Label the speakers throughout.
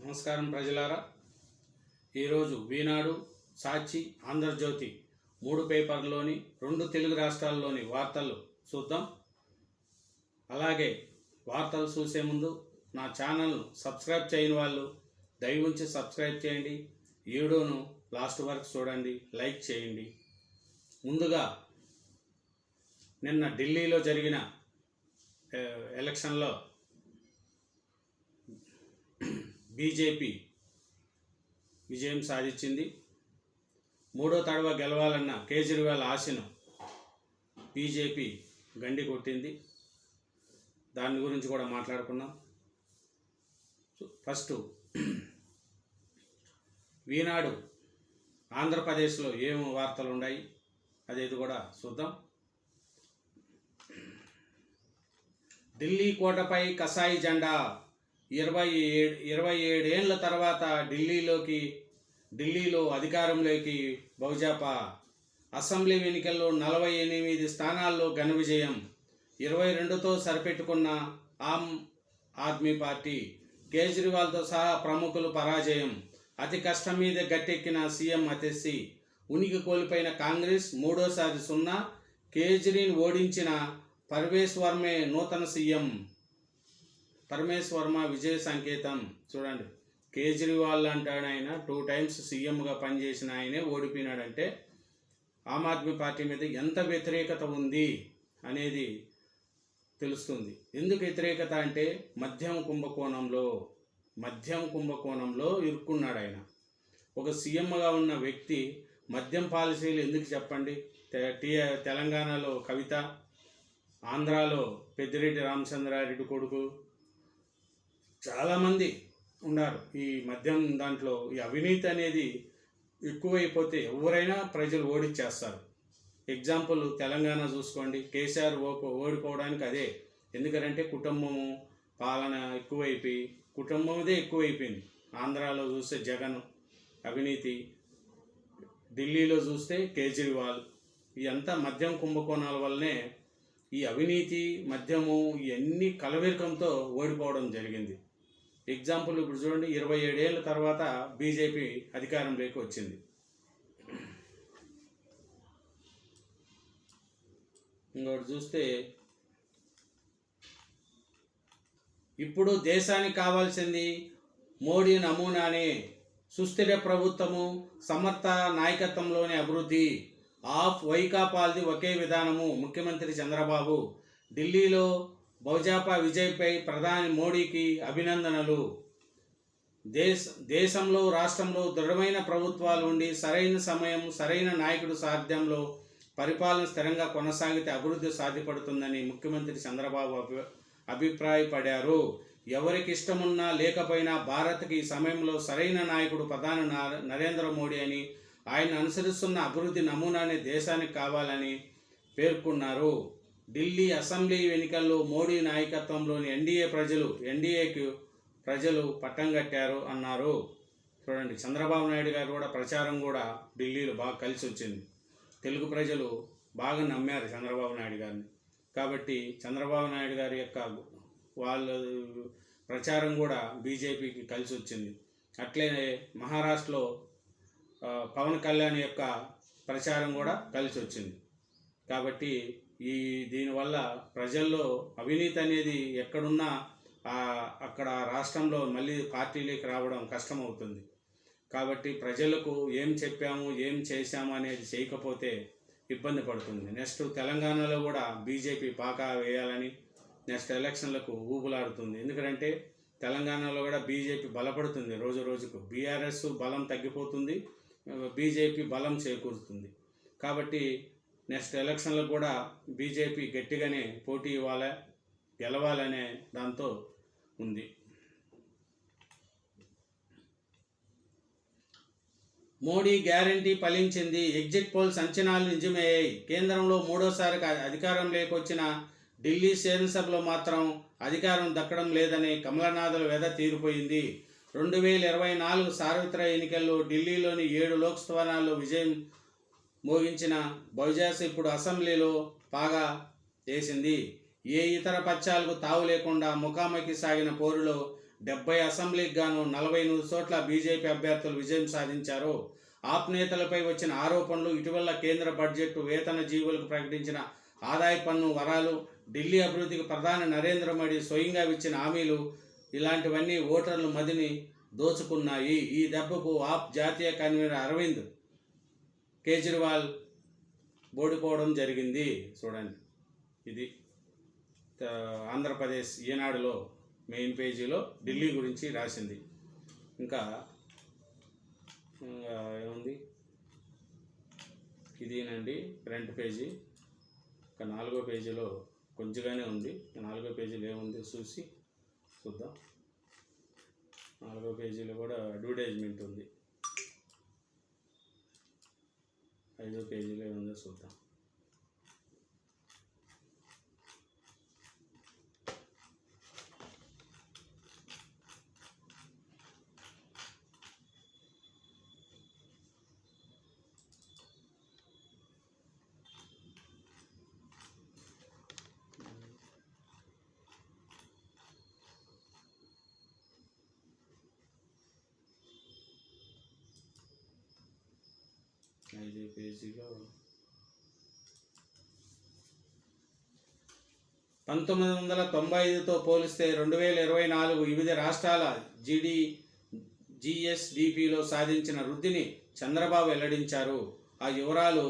Speaker 1: నమస్కారం ప్రజలారా. ఈరోజు ఈనాడు, సాక్షి, ఆంధ్రజ్యోతి 3 పేపర్లోని 2 తెలుగు రాష్ట్రాల్లోని వార్తలు చూద్దాం. అలాగే వార్తలు చూసే ముందు నా ఛానల్ను సబ్స్క్రైబ్ చేయని వాళ్ళు దయవుంచి సబ్స్క్రైబ్ చేయండి. వీడియోను లాస్ట్ వరకు చూడండి, లైక్ చేయండి. ముందుగా నిన్న ఢిల్లీలో జరిగిన ఎలక్షన్లో బీజేపీ విజయం సాధించింది. 3వ తడవ గెలవాలన్న కేజ్రీవాల్ ఆశను బీజేపీ గండి కొట్టింది. దాని గురించి కూడా మాట్లాడుకున్నాం. ఫస్ట్ ఈనాడు ఆంధ్రప్రదేశ్లో ఏం వార్తలు ఉన్నాయి అదేది కూడా చూద్దాం. ఢిల్లీ కోటపై కసాయి జెండా. 27 ఏళ్ల తర్వాత ఢిల్లీలో అధికారంలోకి భాజపా. అసెంబ్లీ ఎన్నికల్లో 48 స్థానాల్లో ఘన విజయం. 22తో సరిపెట్టుకున్న ఆమ్ ఆద్మీ పార్టీ. కేజ్రీవాల్తో సహా ప్రముఖులు పరాజయం. అతి కష్టం మీద గట్టెక్కిన సీఎం అతెస్సి. ఉనికి కోల్పోయిన కాంగ్రెస్ మూడోసారి 0. కేజ్రీని ఓడించిన పర్వేశ్ వర్మే నూతన సీఎం. పరమేశ్ వర్మ విజయ సంకేతం. చూడండి, కేజ్రీవాల్ అంటాడు ఆయన 2 టైమ్స్ సీఎంగా పనిచేసిన ఆయనే ఓడిపోయినాడంటే ఆమ్ ఆద్మీ పార్టీ మీద ఎంత వ్యతిరేకత ఉంది అనేది తెలుస్తుంది. ఎందుకు వ్యతిరేకత అంటే మద్యం కుంభకోణంలో ఇరుక్కున్నాడు ఆయన. ఒక సీఎంగా ఉన్న వ్యక్తి మద్యం పాలసీలు ఎందుకు చెప్పండి. తెలంగాణలో కవిత, ఆంధ్రాలో పెద్దిరెడ్డి రామచంద్రారెడ్డి కొడుకు, చాలామంది ఉన్నారు. ఈ మద్యం దాంట్లో ఈ అవినీతి అనేది ఎక్కువైపోతే ఎవరైనా ప్రజలు ఓడిచ్చేస్తారు. ఎగ్జాంపుల్ తెలంగాణ చూసుకోండి. కేసీఆర్ ఓడిపోవడానికి అదే. ఎందుకంటే కుటుంబము పాలన ఎక్కువైపోయి కుటుంబమదే ఎక్కువైపోయింది. ఆంధ్రాలో చూస్తే జగన్ అవినీతి, ఢిల్లీలో చూస్తే కేజ్రీవాల్. ఇదంతా మద్యం కుంభకోణాల వల్లనే ఈ అవినీతి, మద్యము ఇవన్నీ కలవెరకంతో ఓడిపోవడం జరిగింది. ఎగ్జాంపుల్ ఇప్పుడు చూడండి, 27 ఏళ్ళ తర్వాత బీజేపీ అధికారంలోకి వచ్చింది. ఇంకోటి చూస్తే ఇప్పుడు దేశానికి కావాల్సింది మోడీ నమూనానే. సుస్థిర ప్రభుత్వము, సమర్థ నాయకత్వంలోని అభివృద్ధి. ఆఫ్ వైకాపాల్ది ఒకే విధానము. ముఖ్యమంత్రి చంద్రబాబు. ఢిల్లీలో భాజపా విజయ్పై ప్రధాని మోడీకి అభినందనలు. దేశంలో రాష్ట్రంలో దృఢమైన ప్రభుత్వాలు ఉండి సరైన సమయం, సరైన నాయకుడు సారథ్యంలో పరిపాలన స్థిరంగా కొనసాగితే అభివృద్ధి సాధ్యపడుతుందని ముఖ్యమంత్రి చంద్రబాబు అభిప్రాయపడ్డారు. ఎవరికి ఇష్టమున్నా లేకపోయినా భారత్కి ఈ సమయంలో సరైన నాయకుడు ప్రధాని నరేంద్ర మోడీ అని, ఆయన అనుసరిస్తున్న అభివృద్ధి నమూనానే దేశానికి కావాలని పేర్కొన్నారు. ఢిల్లీ అసెంబ్లీ ఎన్నికల్లో మోడీ నాయకత్వంలోని ఎన్డీఏకు ప్రజలు పట్టం కట్టారు అన్నారు. చూడండి, చంద్రబాబు నాయుడు గారు కూడా ప్రచారం కూడా ఢిల్లీలో బాగా కలిసి వచ్చింది. తెలుగు ప్రజలు బాగా నమ్మారు చంద్రబాబు నాయుడు గారిని. కాబట్టి చంద్రబాబు నాయుడు గారి యొక్క వాళ్ళ ప్రచారం కూడా బీజేపీకి కలిసి వచ్చింది. అట్లనే మహారాష్ట్రలో పవన్ కళ్యాణ్ యొక్క ప్రచారం కూడా కలిసి వచ్చింది. కాబట్టి దీనివల్ల ప్రజల్లో అవినీతి అనేది ఎక్కడున్నా అక్కడ రాష్ట్రంలో మళ్ళీ పార్టీలోకి రావడం కష్టమవుతుంది. కాబట్టి ప్రజలకు ఏం చెప్పాము, ఏం చేశాము అనేది చేయకపోతే ఇబ్బంది పడుతుంది. నెక్స్ట్ తెలంగాణలో కూడా బీజేపీ పాకా వేయాలని నెక్స్ట్ ఎలక్షన్లకు ఊపులాడుతుంది. ఎందుకంటే తెలంగాణలో కూడా బీజేపీ బలపడుతుంది రోజు రోజుకు. బీఆర్ఎస్ బలం తగ్గిపోతుంది, బీజేపీ బలం చేకూరుతుంది. కాబట్టి నెక్స్ట్ ఎలక్షన్లో కూడా బీజేపీ గట్టిగానే పోటీ గెలవాలనే దాంతో ఉంది. మోడీ గ్యారంటీ ఫలించింది. ఎగ్జిట్ పోల్స్ అంచనాలు నిజమయ్యాయి. కేంద్రంలో 3వసారి అధికారంలోకి వచ్చిన ఢిల్లీ శాసనసభలో మాత్రం అధికారం దక్కడం లేదని కమలనాథుల వెద తీరిపోయింది. 2024 సార్వత్రిక ఎన్నికల్లో ఢిల్లీలోని 7 లోక్సభలో విజయం మోగించిన భాజపా ఇప్పుడు అసెంబ్లీలో పాగా వేసింది. ఏ ఇతర పక్షాలకు తావు లేకుండా ముఖాముఖి సాగిన పోరులో 70 అసెంబ్లీకి గాను 48 చోట్ల బీజేపీ అభ్యర్థులు విజయం సాధించారు. ఆప్ నేతలపై వచ్చిన ఆరోపణలు, ఇటీవల కేంద్ర బడ్జెట్, వేతన జీవులకు ప్రకటించిన ఆదాయ పన్ను వరాలు, ఢిల్లీ అభివృద్ధికి ప్రధాని నరేంద్ర మోడీ స్వయంగా ఇచ్చిన హామీలు ఇలాంటివన్నీ ఓటర్ల మదిని దోచుకున్నాయి. ఈ దెబ్బకు ఆప్ జాతీయ కన్వీనర్ అరవింద్ కేజ్రీవాల్ ఓడిపోవడం జరిగింది. చూడండి, ఇది ఆంధ్రప్రదేశ్ ఈనాడులో మెయిన్ పేజీలో ఢిల్లీ గురించి రాసింది. ఇంకా ఏముంది, ఇదేనండి ఫ్రంట్ పేజీ. ఇంకా 4వ పేజీలో కొంచెంగానే ఉంది. 4వ పేజీలో ఏముంది చూద్దాం. 4వ పేజీలో కూడా అడ్వర్టైజ్మెంట్ ఉంది. 5వ పేజీలో ఏముందో చూద్దాం. ఐదో పేజీలో 1995తో పోలిస్తే 2024 వివిధ రాష్ట్రాల జిఎస్డిపిలో సాధించిన వృద్ధిని చంద్రబాబు వెల్లడించారు. ఆ వివరాలు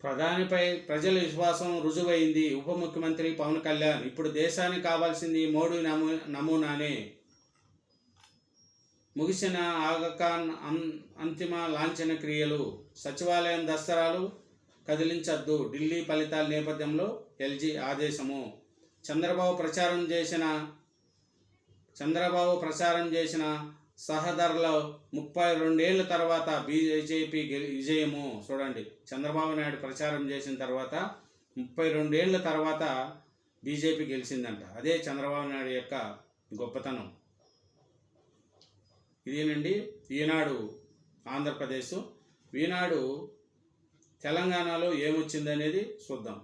Speaker 1: ప్రధానిపై ప్రజల విశ్వాసం రుజువైంది. ఉప ముఖ్యమంత్రి పవన్ కళ్యాణ్, ఇప్పుడు దేశానికి కావాల్సింది మోడీ నమూనానే. ముగిసిన ఆగాఖాన్ అంతిమ లాంఛన క్రియలు, సచివాలయం దస్తరాలు కదిలించద్దు, ఢిల్లీ ఫలితాల నేపథ్యంలో ఎల్జీ ఆదేశము. చంద్రబాబు ప్రచారం చేసిన సహదర్లో 32 ఏళ్ళ తర్వాత బీజేపీ విజయము. చూడండి, చంద్రబాబు నాయుడు ప్రచారం చేసిన తర్వాత 32 ఏళ్ళ తర్వాత బీజేపీ గెలిచిందంట. అదే చంద్రబాబు నాయుడు యొక్క గొప్పతనం. ఇదేనండి ఈనాడు ఆంధ్రప్రదేశ్. ఈనాడు తెలంగాణలో ఏమొచ్చిందనేది చూద్దాం.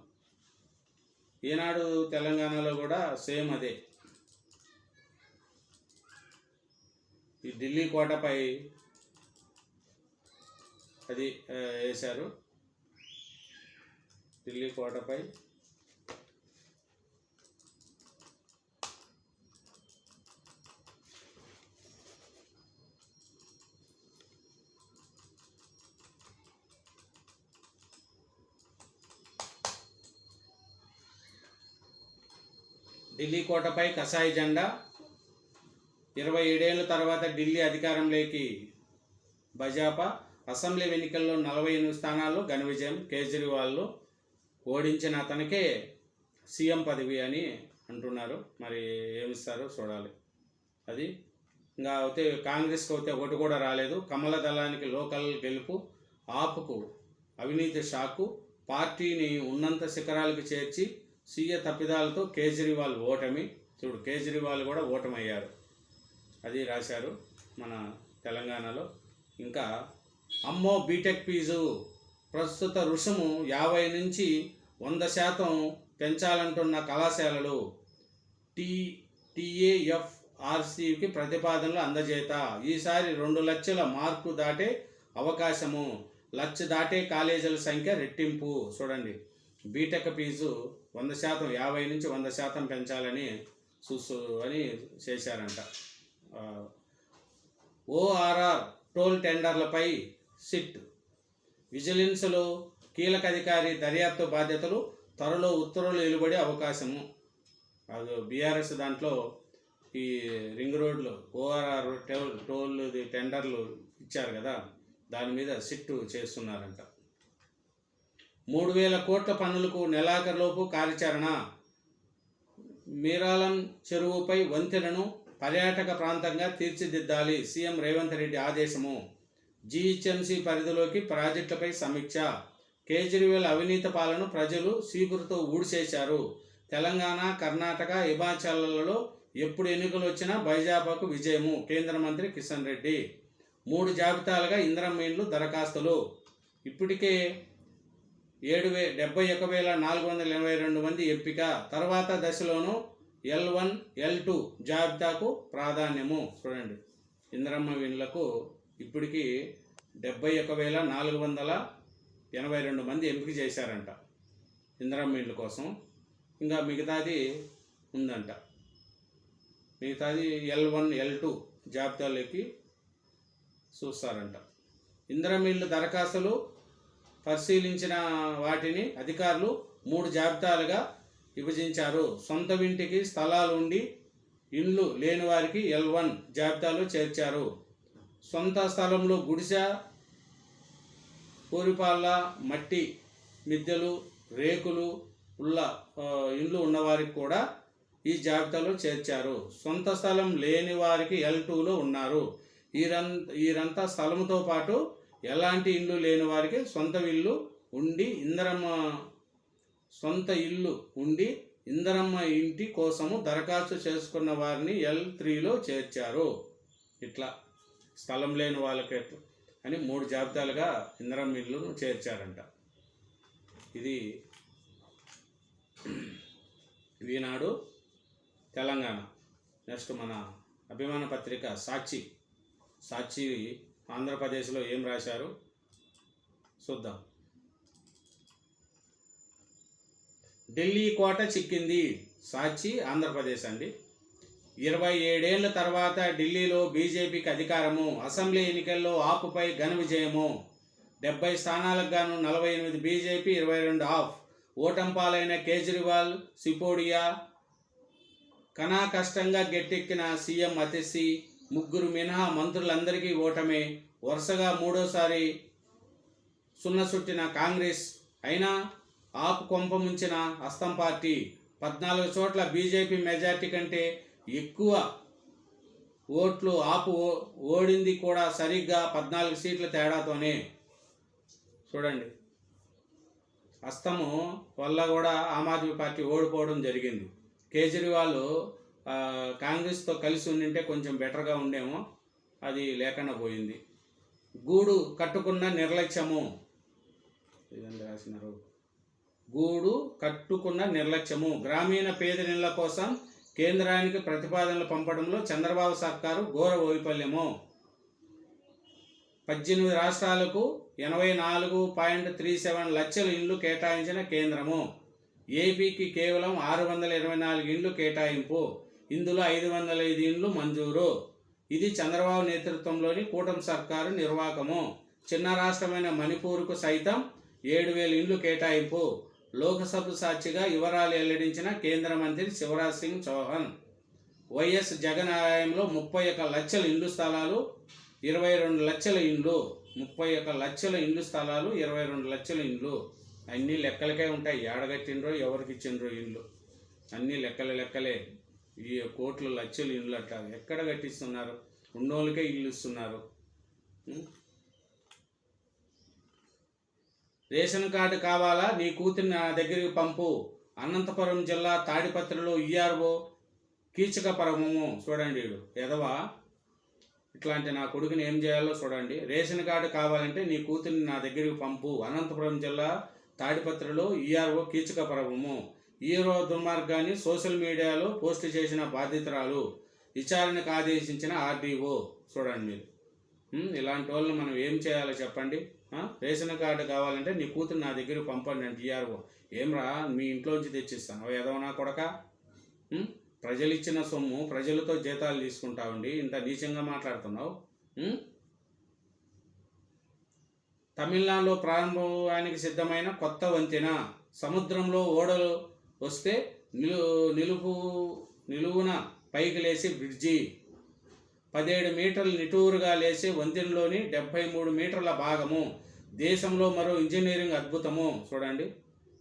Speaker 1: ఈనాడు తెలంగాణలో కూడా సేమ్ అదే. ఈ ఢిల్లీ కోటపై అది వేశారు. ఢిల్లీ కోటపై కసాయి జెండా. 27 ఏళ్ళ తర్వాత ఢిల్లీ అధికారంలోకి భాజపా. అసెంబ్లీ ఎన్నికల్లో 48 స్థానాల్లో ఘన విజయం. కేజ్రీవాల్ ఓడించిన అతనికే సీఎం పదవి అని అంటున్నారు. మరి ఏమిస్తారో చూడాలి. అది ఇంకా అయితే కాంగ్రెస్కి అయితే ఒకటి కూడా రాలేదు. కమల దళానికి లోకల్ గెలుపు, ఆపుకు అవినీతి షాకు, పార్టీని ఉన్నంత శిఖరాలకు చేర్చి సీఎ తప్పిదాలతో కేజ్రీవాల్ ఓటమి. చూడు, కేజ్రీవాల్ కూడా ఓటమయ్యారు. అది రాశారు మన తెలంగాణలో. ఇంకా అమ్మో బీటెక్ ఫీజు ప్రస్తుత రుసుము 50 నుంచి 100% పెంచాలంటున్న కళాశాలలు. టీఏఎఫ్ఆర్సీకి ప్రతిపాదనలు అందజేత. ఈసారి 2 లక్షల మార్కు దాటే అవకాశము. 1,00,000 దాటే కాలేజీల సంఖ్య రెట్టింపు. చూడండి, బీటెక్ ఫీజు 100%, 50 నుంచి 100% పెంచాలని అని చేశారంట. ఓఆర్ఆర్ టోల్ టెండర్లపై సిట్ విజిలెన్స్లో కీలక అధికారి దర్యాప్తు బాధ్యతలు. త్వరలో ఉత్తర్వులు వెలువడే అవకాశము. అది బీఆర్ఎస్ దాంట్లో ఈ రింగ్ రోడ్లు ఓఆర్ఆర్ టోల్ టెండర్లు ఇచ్చారు కదా, దాని మీద సిట్టు చేస్తున్నారంట. 3,000 కోట్ల పన్నులకు నెలాఖరులోపు కార్యాచరణ. మీరాలం చెరువుపై వంతెనను పర్యాటక ప్రాంతంగా తీర్చిదిద్దాలి, సీఎం రేవంత్ రెడ్డి ఆదేశము. జీహెచ్ఎంసీ పరిధిలోకి ప్రాజెక్టులపై సమీక్ష. కేజ్రీవాల్ అవినీతి పాలన ప్రజలు సీపురుతో ఊడ్చేశారు. తెలంగాణ, కర్ణాటక, హిమాచల్లో ఎప్పుడు ఎన్నికలు వచ్చినా బైజాపాకు విజయము, కేంద్ర మంత్రి కిషన్ రెడ్డి. 3 జాబితాలుగా ఇందిరమ్మ ఇండ్లు దరఖాస్తులు. ఇప్పటికే 71,482 మంది ఎంపిక. తర్వాత దశలోనూ L1, L2 జాబితాకు ప్రాధాన్యము. చూడండి, ఇందిరమ్మ ఇండ్లకు ఇప్పటికీ 71,482 మంది ఎంపిక చేశారంట ఇందిరమ్మ ఇండ్ల కోసం. ఇంకా మిగతాది ఉందంట. మిగతాది L1, L2 జాబితాలోకి చూస్తారంట. ఇందిరమ్మ ఇండ్ల దరఖాస్తులు పరిశీలించిన వాటిని అధికారులు 3 జాబితాలుగా విభజించారు. సొంత ఇంటికి స్థలాలు ఉండి ఇండ్లు లేని వారికి L1 జాబితాలో చేర్చారు. సొంత స్థలంలో గుడిసె, పూరిపాళ్ళ, మట్టి మిద్దెలు, రేకులు ఇండ్లు ఉన్నవారికి కూడా ఈ జాబితాలో చేర్చారు. సొంత స్థలం లేని వారికి L2లో ఉన్నారు. వీరంతా స్థలంతో పాటు ఎలాంటి ఇల్లు లేని వారికి సొంత ఇల్లు ఉండి ఇందిరమ్మ ఇంటి కోసము దరఖాస్తు చేసుకున్న వారిని L3లో చేర్చారు. ఇట్లా స్థలం లేని వాళ్ళకి అని 3 జాబితాలుగా ఇందిరమ్మ ఇల్లును చేర్చారంట. ఇది ఈనాడు తెలంగాణ. నెక్స్ట్ మన అభిమాన పత్రిక సాక్షి ఆంధ్రప్రదేశ్లో ఏం రాశారు చూద్దాం. ఢిల్లీ కోట చిక్కింది. సాక్షి ఆంధ్రప్రదేశ్ అండి. 27 ఏళ్ల తర్వాత ఢిల్లీలో బీజేపీకి అధికారము. అసెంబ్లీ ఎన్నికల్లో ఆపుపై ఘన విజయము. 70 స్థానాలకు గాను 48 బీజేపీ, 22 ఆప్. ఓటంపాలైన కేజ్రీవాల్, సిసోడియా, కష్టంగా గట్టెక్కిన సీఎం అతిశి, 3 మినహా మంత్రులందరికీ ఓటమే. వరుసగా 3వసారి సున్నసుట్టిన కాంగ్రెస్. అయినా ఆప్ కొంప ముంచిన హస్తం పార్టీ. 14 చోట్ల బీజేపీ మెజార్టీ కంటే ఎక్కువ ఓట్లు ఆపు ఓడింది కూడా సరిగ్గా 14 సీట్ల తేడాతోనే. చూడండి, హస్తము వల్ల కూడా ఆమ్ ఆద్మీ పార్టీ ఓడిపోవడం జరిగింది. కేజ్రీవాల్ కాంగ్రెస్తో కలిసి ఉండింటే కొంచెం బెటర్గా ఉండేమో, అది లేకుండా పోయింది. గూడు కట్టుకున్న నిర్లక్ష్యము. ఇదంతా రాసినారు. గూడు కట్టుకున్న నిర్లక్ష్యము. గ్రామీణ పేదరిళ్ల కోసం కేంద్రానికి ప్రతిపాదనలు పంపడంలో చంద్రబాబు సర్కారు ఘోర వైఫల్యము. 18 రాష్ట్రాలకు 84.37 లక్షల ఇండ్లు కేటాయించిన కేంద్రము. ఏపీకి కేవలం 624 ఇండ్లు కేటాయింపు. ఇందులో 505 ఇండ్లు మంజూరు. ఇది చంద్రబాబు నేతృత్వంలోని కూటమి సర్కారు నిర్వాకము. చిన్న రాష్ట్రమైన మణిపూర్కు సైతం 7,000 ఇండ్లు కేటాయింపు. లోక్సభ సాక్షిగా వివరాలు వెల్లడించిన కేంద్ర మంత్రి శివరాజ్ సింగ్ చౌహాన్. వైఎస్ జగన్ హయాంలో 31 లక్షల ఇండ్లు స్థలాలు, 22 లక్షల ఇండ్లు. 31 లక్షల ఇండ్లు స్థలాలు, 22 లక్షల ఇండ్లు. అన్నీ లెక్కలకే ఉంటాయి. ఏడగట్టిండ్రో ఎవరికి ఇచ్చిండ్రో ఇండ్లు అన్నీ లెక్కలే. ఈ కోట్లు లక్షలు ఇండ్లు అట్లా ఎక్కడ కట్టిస్తున్నారు? ఉన్నోళ్ళకే ఇల్లు ఇస్తున్నారు. రేషన్ కార్డు కావాలా? నీ కూతురిని నా దగ్గరికి పంపు. అనంతపురం జిల్లా తాడిపత్రిలో ఈఆర్ఓ కీచకపరమము. చూడండి, వీడు ఎదవా. ఇట్లాంటి నా కొడుకుని ఏం చేయాలో చూడండి. రేషన్ కార్డు కావాలంటే నీ కూతురిని నా దగ్గరికి పంపు. అనంతపురం జిల్లా తాడిపత్రిలో ఈఆర్ఓ కీచకపరమము. ఈఆర్ఓ దుర్మార్గాన్ని సోషల్ మీడియాలో పోస్ట్ చేసిన బాధితురాలు. విచారణకు ఆదేశించిన ఆర్డీఓ. చూడండి మీరు. ఇలాంటి వాళ్ళని మనం ఏం చేయాలో చెప్పండి. రేషన్ కార్డు కావాలంటే నీ కూతురు నా దగ్గర పంపండి అంటే ఈఆర్ఓ. ఏమ్రా, మీ ఇంట్లోంచి తెచ్చిస్తాను ఏదోనా కొడక? ప్రజలు ఇచ్చిన సొమ్ము ప్రజలతో జీతాలు తీసుకుంటా ఉండి ఇంత నీచంగా మాట్లాడుతున్నావు. తమిళనాడులో ప్రారంభానికి సిద్ధమైన కొత్త వంతెన. సముద్రంలో ఓడలు వస్తే నిలువున పైకి లేచి బ్రిడ్జి. 17 మీటర్లు నిటూరుగా లేచే వంతెనలోని 73 మీటర్ల భాగము దేశంలో మరో ఇంజనీరింగ్ అద్భుతము. చూడండి,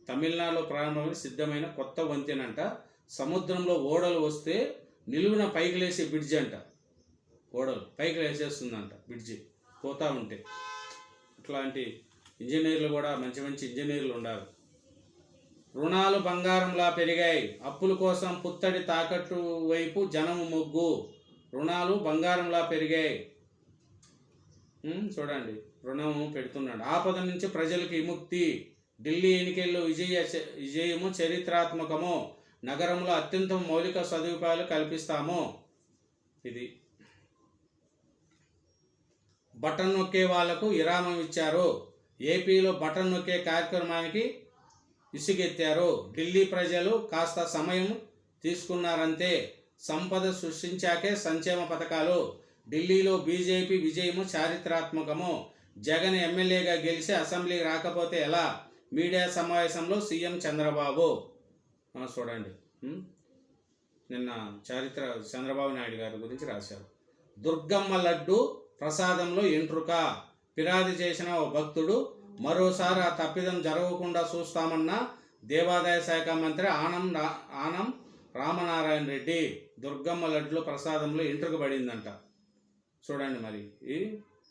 Speaker 1: తమిళనాడులో ప్రారంభమైన సిద్ధమైన కొత్త వంతెనంట. సముద్రంలో ఓడలు వస్తే నిలువున పైకి లేసే బ్రిడ్జి అంట. ఓడలు పైకి లేచేస్తుందంట బ్రిడ్జి పోతా ఉంటే. ఇట్లాంటి ఇంజనీర్లు కూడా మంచి మంచి ఇంజనీర్లు ఉండాలి. రుణాలు బంగారంలా పెరిగాయి, అప్పుల కోసం పుత్తడి తాకట్టు వైపు జనం మొగ్గు. రుణాలు బంగారంలా పెరిగాయి. చూడండి, రుణము పెడుతున్నాడు. ఆపద నుంచి ప్రజలకు విముక్తి. ఢిల్లీ ఎన్నికల్లో విజయము చరిత్రాత్మకము. నగరంలో అత్యంత మౌలిక సదుపాయాలు కల్పిస్తాము. ఇది బటన్ నొక్కే వాళ్లకు విరామం ఇచ్చారు. ఏపీలో బటన్ నొక్కే కార్యక్రమానికి విసుగెత్తారు. ఢిల్లీ ప్రజలు కాస్త సమయం తీసుకున్నారంతే. సంపద సృష్టించాకే సంక్షేమ పథకాలు. ఢిల్లీలో బీజేపీ విజయము చారిత్రాత్మకము. జగన్ ఎమ్మెల్యేగా గెలిచి అసెంబ్లీకి రాకపోతే ఎలా? మీడియా సమావేశంలో సీఎం చంద్రబాబు. చూడండి, నిన్న చంద్రబాబు నాయుడు గారి గురించి రాశారు. దుర్గమ్మ లడ్డు ప్రసాదంలో ఎంట్రుక. ఫిర్యాదు చేసిన ఓ భక్తుడు మరోసారి ఆ తప్పిదం జరగకుండా చూస్తామన్న దేవాదాయ శాఖ మంత్రి ఆనం రామనారాయణ రెడ్డి. దుర్గమ్మ లడ్డులో ప్రసాదంలో ఎంట్రుక పడిందంట. చూడండి, మరి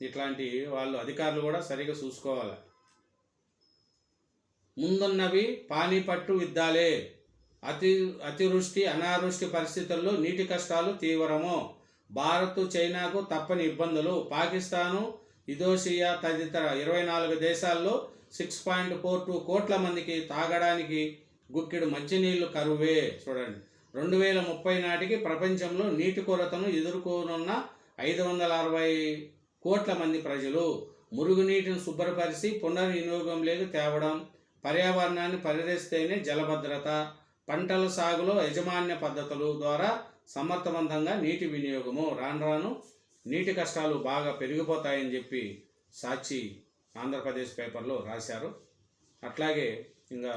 Speaker 1: ఇట్లాంటి వాళ్ళు అధికారులు కూడా సరిగా చూసుకోవాలి. ముందున్నవి పానీపట్టు యుద్ధాలే. అతివృష్టి అనావృష్టి పరిస్థితుల్లో నీటి కష్టాలు తీవ్రము. భారత్ చైనాకు తప్పని ఇబ్బందులు. పాకిస్తాను, ఇండోనేషియా తదితర 24 దేశాల్లో 6.42 కోట్ల మందికి తాగడానికి గుక్కెడు మంచినీళ్లు కరువే. చూడండి, 2030 నాటికి ప్రపంచంలో నీటి కొరతను ఎదుర్కోనున్న 560 కోట్ల మంది ప్రజలు. మురుగునీటిని శుభ్రపరిచి పునర్వినియోగంలోకి తేవడం, పర్యావరణాన్ని పరిరక్షిస్తేనే జలభద్రత. పంటల సాగులో యాజమాన్య పద్ధతులు ద్వారా సమర్థవంతంగా నీటి వినియోగము. రాను నీటి కష్టాలు బాగా పెరిగిపోతాయని చెప్పి సాక్షి ఆంధ్రప్రదేశ్ పేపర్లో రాశారు. అట్లాగే ఇంకా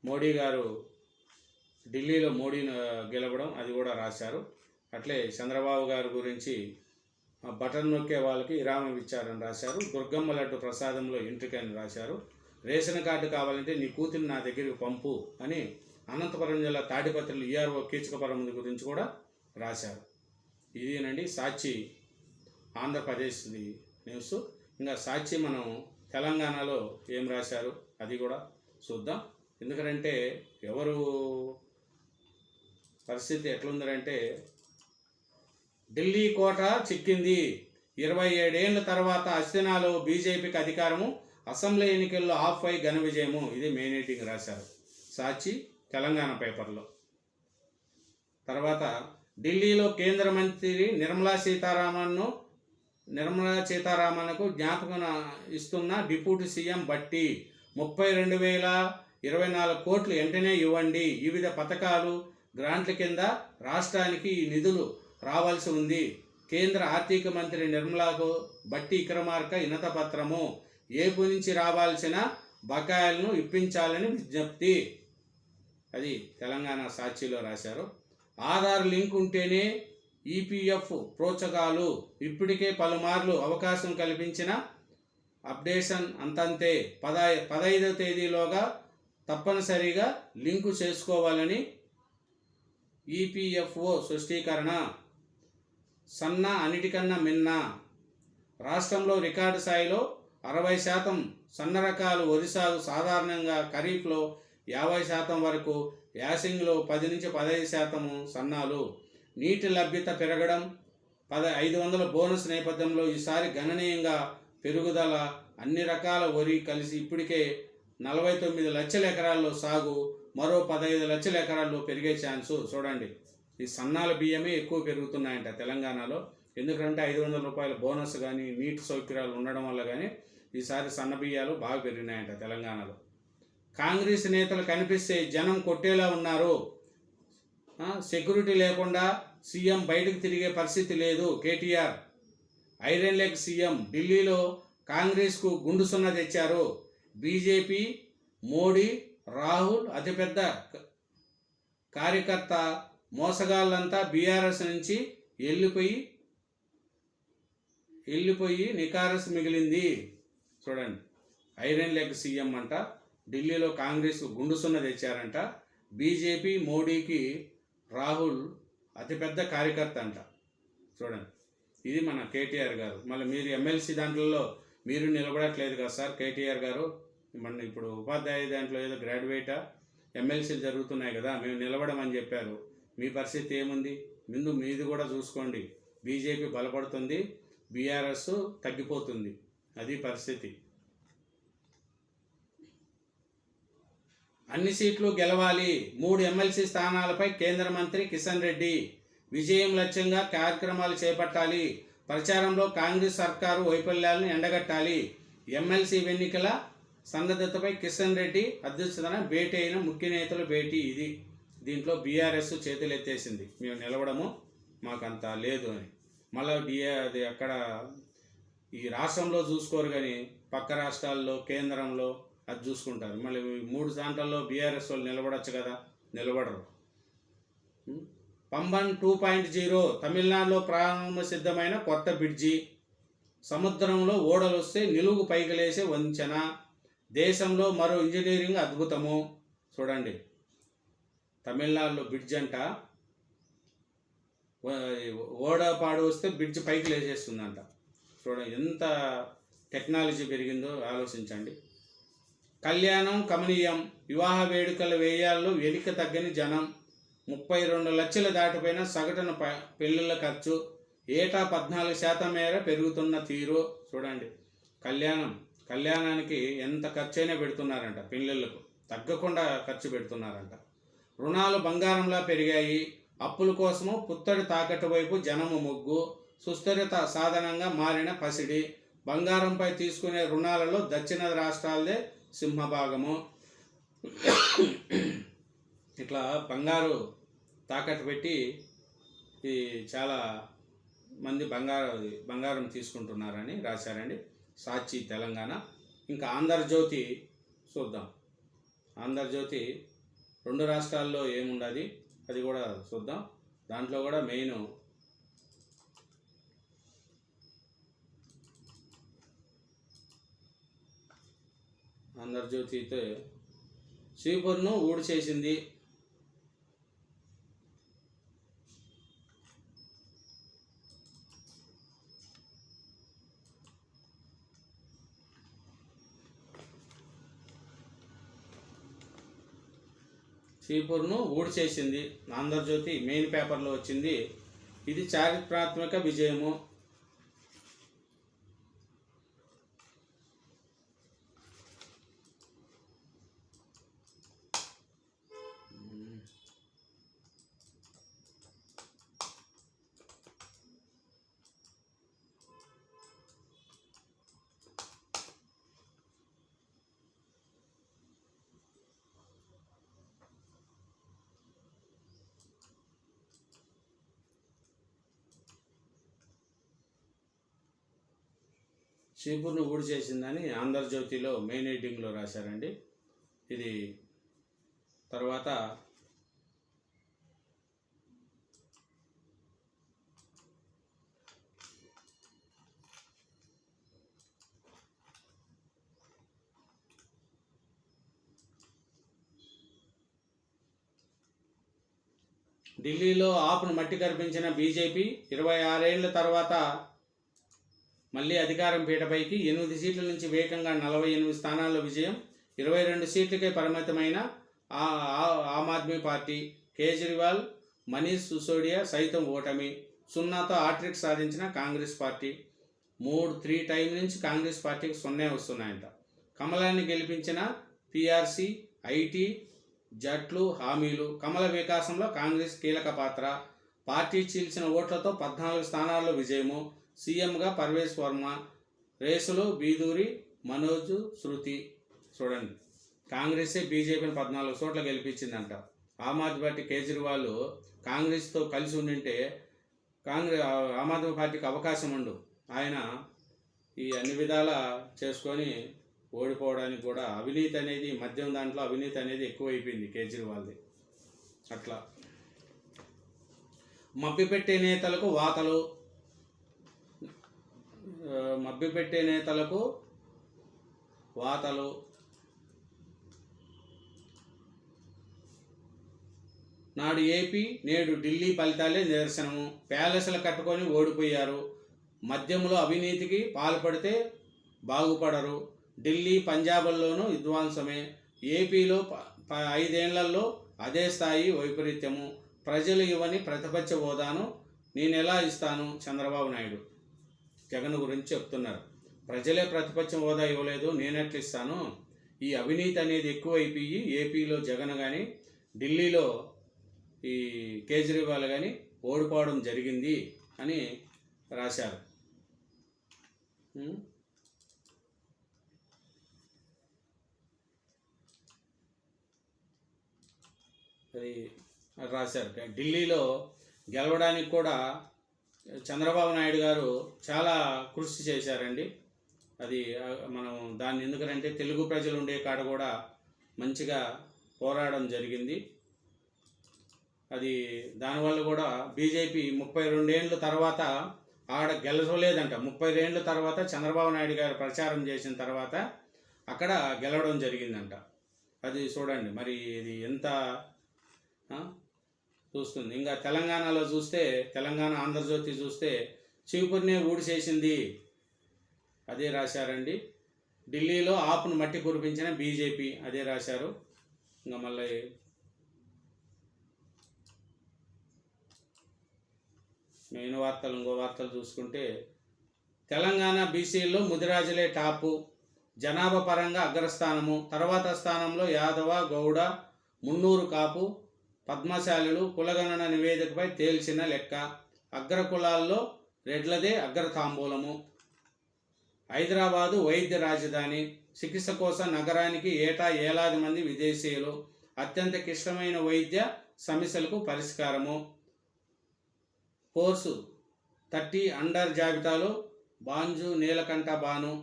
Speaker 1: మోడీ గారు ఢిల్లీలో మోడీని గెలవడం అది కూడా రాశారు. అట్లే చంద్రబాబు గారి గురించి బటన్ నొక్కే వాళ్ళకి విరామం ఇచ్చారని రాశారు. దుర్గమ్మ లడ్డు ప్రసాదంలో ఎంట్రిక అని రాశారు. రేషన్ కార్డు కావాలంటే నీ కూతురు నా దగ్గరికి పంపు అని అనంతపురం జిల్లా తాడిపత్రులు ఈఆర్ఓ కీచకపురం గురించి కూడా రాశారు. ఇదేనండి సాక్షి ఆంధ్రప్రదేశ్ న్యూస్. ఇంకా సాక్షి మనం తెలంగాణలో ఏం రాశారు అది కూడా చూద్దాం. ఎందుకంటే ఎవరు పరిస్థితి ఎట్లుందంటే, ఢిల్లీ కోట చిక్కింది. 27 ఏళ్ల తర్వాత అస్థినాలో బీజేపీకి అధికారము. అసెంబ్లీ ఎన్నికల్లో ఆఫ్పై ఘన విజయము. ఇది మెయిన్ ఎడిటింగ్ రాశారు సాక్షి తెలంగాణ పేపర్లో. తర్వాత ఢిల్లీలో కేంద్ర మంత్రి నిర్మలా సీతారామన్కు జ్ఞాపకం ఇస్తున్న డిప్యూటీ సీఎం బట్టి. 32,024 కోట్లు వెంటనే ఇవ్వండి. వివిధ పథకాలు గ్రాంట్ల కింద రాష్ట్రానికి ఈ నిధులు రావాల్సి ఉంది. కేంద్ర ఆర్థిక మంత్రి నిర్మలాకు బట్టి విక్రమార్క వినతపత్రము. ఏపీ నుంచి రావాల్సిన బకాయిలను ఇప్పించాలని విజ్ఞప్తి. అది తెలంగాణ సాక్షిలో రాశారు. ఆధార్ లింక్ ఉంటేనే ఈపీఎఫ్ ప్రోత్సాహాలు. ఇప్పటికే పలుమార్లు అవకాశం కల్పించిన అప్డేషన్ అంతంతే. 15వ తేదీలోగా తప్పనిసరిగా లింకు చేసుకోవాలని ఈపీఎఫ్ఓ స్పష్టీకరణ. సన్న అన్నిటికన్నా మిన్న. రాష్ట్రంలో రికార్డు స్థాయిలో 60% సన్న రకాలు వరి సాగు. సాధారణంగా ఖరీఫ్లో 50% వరకు, యాసింగ్లో 10 నుంచి 15% సన్నాలు. నీటి లభ్యత పెరగడం, 500 బోనస్ నేపథ్యంలో ఈసారి గణనీయంగా పెరుగుదల. అన్ని రకాల వరి కలిసి ఇప్పటికే 49 లక్షల ఎకరాల్లో సాగు. మరో 15 లక్షల ఎకరాల్లో పెరిగే ఛాన్సు. చూడండి, ఈ సన్నాల బియ్యమే ఎక్కువ పెరుగుతున్నాయంట తెలంగాణలో. ఎందుకంటే 500 రూపాయల బోనస్ కానీ నీటి సౌకర్యాలు ఉండడం వల్ల కానీ ఈసారి సన్న బియ్యాలు బాగా పెరిగినాయంట తెలంగాణలో. కాంగ్రెస్ నేతలు కనిపిస్తే జనం కొట్టేలా ఉన్నారు. సెక్యూరిటీ లేకుండా సీఎం బయటకు తిరిగే పరిస్థితి లేదు. KTR iron leg CM. ఢిల్లీలో కాంగ్రెస్కు గుండు సున్న తెచ్చారు. బీజేపీ, మోడీ, రాహుల్ అతిపెద్ద కార్యకర్త. మోసగాళ్ళంతా బీఆర్ఎస్ నుంచి వెళ్ళిపోయి వెళ్ళిపోయి నికారస్ మిగిలింది. చూడండి, ఐరన్ లెగ్ సీఎం అంట. ఢిల్లీలో కాంగ్రెస్ గుండు సున్న తెచ్చారంట. బీజేపీ మోడీకి రాహుల్ అతిపెద్ద కార్యకర్త అంట. చూడండి, ఇది మన కేటీఆర్ గారు. మళ్ళీ మీరు ఎమ్మెల్సీ దాంట్లో మీరు నిలబడట్లేదు కదా సార్ కేటీఆర్ గారు. మన ఇప్పుడు ఉపాధ్యాయ దాంట్లో ఏదో గ్రాడ్యుయేటా ఎమ్మెల్సీలు జరుగుతున్నాయి కదా, మేము నిలబడమని చెప్పారు. మీ పరిస్థితి ఏముంది? ముందు మీది కూడా చూసుకోండి. బీజేపీ బలపడుతుంది, బీఆర్ఎస్ తగ్గిపోతుంది. అది పరిస్థితి. అన్ని సీట్లు గెలవాలి. 3 ఎమ్మెల్సీ స్థానాలపై కేంద్ర మంత్రి కిషన్ రెడ్డి విజయం లక్ష్యంగా కార్యక్రమాలు చేపట్టాలి. ప్రచారంలో కాంగ్రెస్ సర్కారు వైఫల్యాలను ఎండగట్టాలి. ఎమ్మెల్సీ ఎన్నికల సన్నద్ధతపై కిషన్ రెడ్డి అధ్యక్షతన భేటీ అయిన ముఖ్య నేతల భేటీ ఇది. దీంట్లో బీఆర్ఎస్ చేతులు ఎత్తేసింది, మేము నిలవడము మాకంత లేదు అని. మళ్ళీ అది అక్కడ ఈ రాష్ట్రంలో చూసుకోరు కానీ పక్క రాష్ట్రాల్లో కేంద్రంలో అది చూసుకుంటారు. మళ్ళీ 3 దాంట్లలో బీఆర్ఎస్ వాళ్ళు నిలబడచ్చు కదా, నిలబడరు. పంబన్ 2.0 తమిళనాడులో ప్రారంభ సిద్ధమైన కొత్త బ్రిడ్జి. సముద్రంలో ఓడలు వస్తే నిలువుకు పైకి లేసే వంచెన. దేశంలో మరో ఇంజనీరింగ్ అద్భుతము. చూడండి, తమిళనాడులో బ్రిడ్జ్ అంట, ఓడపాడు వస్తే బ్రిడ్జ్ పైకి లేచేస్తుందంట. చూడండి ఎంత టెక్నాలజీ పెరిగిందో ఆలోచించండి. కళ్యాణం కమనీయం. వివాహ వేడుకల వేయాల్లో వెలిక తగ్గని జనం. 32 లక్షలు దాటిపోయిన సగటున పెళ్ళిళ్ళ ఖర్చు ఏటా 14% మేర పెరుగుతున్న తీరు. చూడండి, కళ్యాణానికి ఎంత ఖర్చైనా పెడుతున్నారంట, పెళ్ళిళ్ళకు తగ్గకుండా ఖర్చు పెడుతున్నారంట. రుణాలు బంగారంలా పెరిగాయి. అప్పుల కోసము పుత్తడి తాకట్టు వైపు జనము మొగ్గు. సుస్థిరత సాధనంగా మారిన పసిడి. బంగారంపై తీసుకునే రుణాలలో దక్షిణ రాష్ట్రాలదే సింహభాగము. ఇట్లా బంగారు పెట్టి ఈ చాలా మంది బంగారం తీసుకుంటున్నారని రాశారండి. సాక్షి తెలంగాణ. ఇంకా ఆంధ్రజ్యోతి చూద్దాం. ఆంధ్రజ్యోతి 2 రాష్ట్రాల్లో ఏముండదు అది కూడా చూద్దాం. దాంట్లో కూడా మెయిన్ ఆంధ్రజ్యోతి అయితే చీపురును ఊడి చేసింది. చీపురును ఊడ్చేసింది. ఆంధ్రజ్యోతి మెయిన్ పేపర్లో వచ్చింది. ఇది చారిత్రాత్మక విజయము. చీపురును ఊడి చేసిందని ఆంధ్రజ్యోతిలో మెయిన్ హెడ్డింగ్లో రాశారండి. ఇది తర్వాత ఢిల్లీలో ఆపును మట్టి కనిపించిన బీజేపీ 26 ఏళ్ల తర్వాత మళ్ళీ అధికారం పీటపైకి. 8 సీట్ల నుంచి వేగంగా 48 స్థానాల్లో విజయం. 22 సీట్లకే పరిమితమైన ఆమ్ ఆద్మీ పార్టీ. కేజ్రీవాల్, మనీష్ సిసోడియా సైతం ఓటమి. 0తో హ్యాట్రిక్ సాధించిన కాంగ్రెస్ పార్టీ. 3 టైం నుంచి కాంగ్రెస్ పార్టీకి 0 వస్తున్నాయంట. కమలాన్ని గెలిపించిన పీఆర్సీ, ఐటీ, జట్లు, హామీలు. కమల వికాసంలో కాంగ్రెస్ కీలక పాత్ర. పార్టీ చీల్చిన ఓట్లతో 14 స్థానాల్లో విజయము. సీఎంగా పర్వేజ్ వర్మ. రేసులో బీదూరి, మనోజ్, శృతి. చూడండి, కాంగ్రెసే బీజేపీని 14 చోట్ల గెలిపించిందంట. ఆమ్ ఆద్మీ పార్టీ కేజ్రీవాల్ కాంగ్రెస్తో కలిసి ఉండింటే ఆమ్ ఆద్మీ పార్టీకి అవకాశం ఉండు. ఆయన ఈ అన్ని విధాల చేసుకొని ఓడిపోవడానికి కూడా అవినీతి అనేది, మద్యం దాంట్లో అవినీతి అనేది ఎక్కువైపోయింది కేజ్రీవాల్ది. అట్లా మభ్యపెట్టే నేతలకు వాతలు. మభ్యపెట్టే నేతలకు వాతలు. నాడు ఏపీ నేడు ఢిల్లీ ఫలితాలే నిదర్శనము. ప్యాలెస్లు కట్టుకొని ఓడిపోయారు. మద్యంలో అవినీతికి పాల్పడితే బాగుపడరు. ఢిల్లీ పంజాబ్లోనూ విధ్వంసమే. ఏపీలో 5 ఏళ్లలో అదే స్థాయి వైపరీత్యము. ప్రజలు ఇవ్వని ప్రతిపక్ష హోదాను నేనెలా ఇస్తాను? చంద్రబాబు నాయుడు జగన్ గురించి చెప్తున్నారు. ప్రజలే ప్రతిపక్ష హోదా ఇవ్వలేదు, నేనెట్లా ఇస్తాను? ఈ అవినీతి అనేది ఎక్కువైపోయి ఏపీలో జగన్ కానీ ఢిల్లీలో ఈ కేజ్రీవాల్ కానీ ఓడిపోవడం జరిగింది అని రాశారు. అది రాశారు. ఢిల్లీలో గెలవడానికి కూడా చంద్రబాబు నాయుడు గారు చాలా కృషి చేశారండి. అది మనం దాన్ని ఎందుకంటే తెలుగు ప్రజలు ఉండే కాడ కూడా మంచిగా పోరాడడం జరిగింది. అది దానివల్ల కూడా బీజేపీ 32 ఏళ్ళ తర్వాత ఆడ గెలవలేదంట. 32 ఏళ్ళ తర్వాత చంద్రబాబు నాయుడు గారు ప్రచారం చేసిన తర్వాత అక్కడ గెలవడం జరిగిందంట. అది చూడండి మరి ఇది ఎంత చూస్తుంది. ఇంకా తెలంగాణలో చూస్తే, తెలంగాణ ఆంధ్రజ్యోతి చూస్తే చీపురునే ఊడిసేసింది అదే రాశారండి. ఢిల్లీలో ఆపును మట్టి కురిపించిన బీజేపీ అదే రాశారు. ఇంకా మళ్ళీ మెయిన్ వార్తలు, ఇంకో వార్తలు చూసుకుంటే తెలంగాణ బీసీల్లో ముదిరాజులే టాపు, జనాభా పరంగా అగ్రస్థానము. తర్వాత స్థానంలో యాదవ, గౌడ, మున్నూరు కాపు, పద్మశాలులు. కులగణన నివేదికపై తేల్చిన లెక్క. అగ్ర కులాల్లో రెడ్లదే అగ్రతాంబూలము. హైదరాబాదు వైద్య రాజధాని. చికిత్స కోసం నగరానికి ఏటా ఏలాది మంది విదేశీయులు. అత్యంత క్లిష్టమైన వైద్య సమస్యలకు పరిష్కారము. ఫోర్సు 30 అండర్ జాబితాలో బాంజు నీలకంఠ బాను.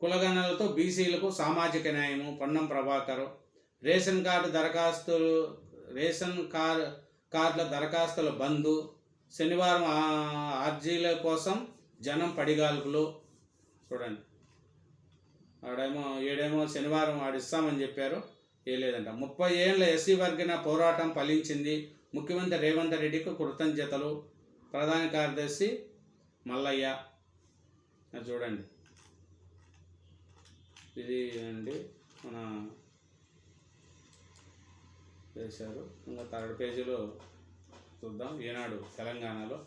Speaker 1: కులగణనలతో బీసీలకు సామాజిక న్యాయము. పొన్నం ప్రభాకర్. రేషన్ కార్డుల దరఖాస్తుల బంద్. శనివారం అర్జీల కోసం జనం పడిగాల్పులు. చూడండి, ఏడేమో శనివారం ఆడిస్తామని చెప్పారు, లేదంట. 30 ఏళ్ల ఎస్సీ వర్గన పోరాటం ఫలించింది. ముఖ్యమంత్రి రేవంత్ రెడ్డికి కృతజ్ఞతలు. ప్రధాన కార్యదర్శి మల్లయ్య. చూడండి, ఇది అండి మన చేశారు. ఇంకా 3rd పేజీలో చూద్దాం. ఈనాడు తెలంగాణలో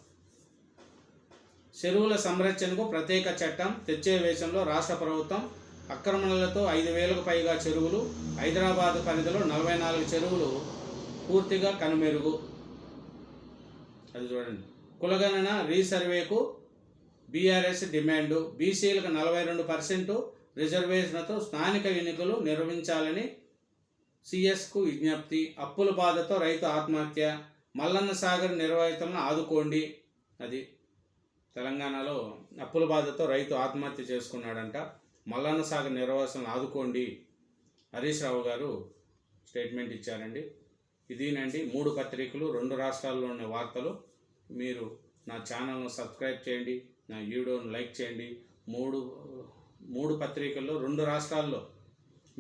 Speaker 1: చెరువుల సంరక్షణకు ప్రత్యేక చట్టం తెచ్చే వేషంలో రాష్ట్ర ప్రభుత్వం ఆక్రమణలతో 5,000కు పైగా చెరువులు. హైదరాబాద్ పరిధిలో 44 చెరువులు పూర్తిగా కనుమెరుగు. అది చూడండి. కులగణన రీసర్వేకు బీఆర్ఎస్ డిమాండు. బీసీలకు 42% రిజర్వేషన్తో స్థానిక ఎన్నికలు నిర్వహించాలని సిఎస్కు విజ్ఞప్తి. అప్పుల బాధతో రైతు ఆత్మహత్య. మల్లన్న సాగర్ నిర్వాహితులను ఆదుకోండి. అది తెలంగాణలో అప్పుల బాధతో రైతు ఆత్మహత్య చేసుకున్నాడంట. మల్లన్న సాగర్ నిర్వాహకులను ఆదుకోండి హరీష్ రావు గారు స్టేట్మెంట్ ఇచ్చారండి. ఇదేనండి 3 పత్రికలు 2 రాష్ట్రాల్లో ఉన్న వార్తలు. మీరు నా ఛానల్ను సబ్స్క్రైబ్ చేయండి, నా వీడియోను లైక్ చేయండి. 3 పత్రికల్లో 2 రాష్ట్రాల్లో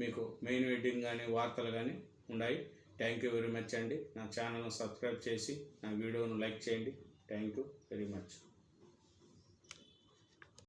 Speaker 1: మీకు మెయిన్ హెడ్డింగ్ కానీ వార్తలు కానీ ఉన్నాయి. థ్యాంక్ యూ వెరీ మచ్ అండి. నా ఛానల్ను సబ్స్క్రైబ్ చేసి నా వీడియోను లైక్ చేయండి. Thank you very much.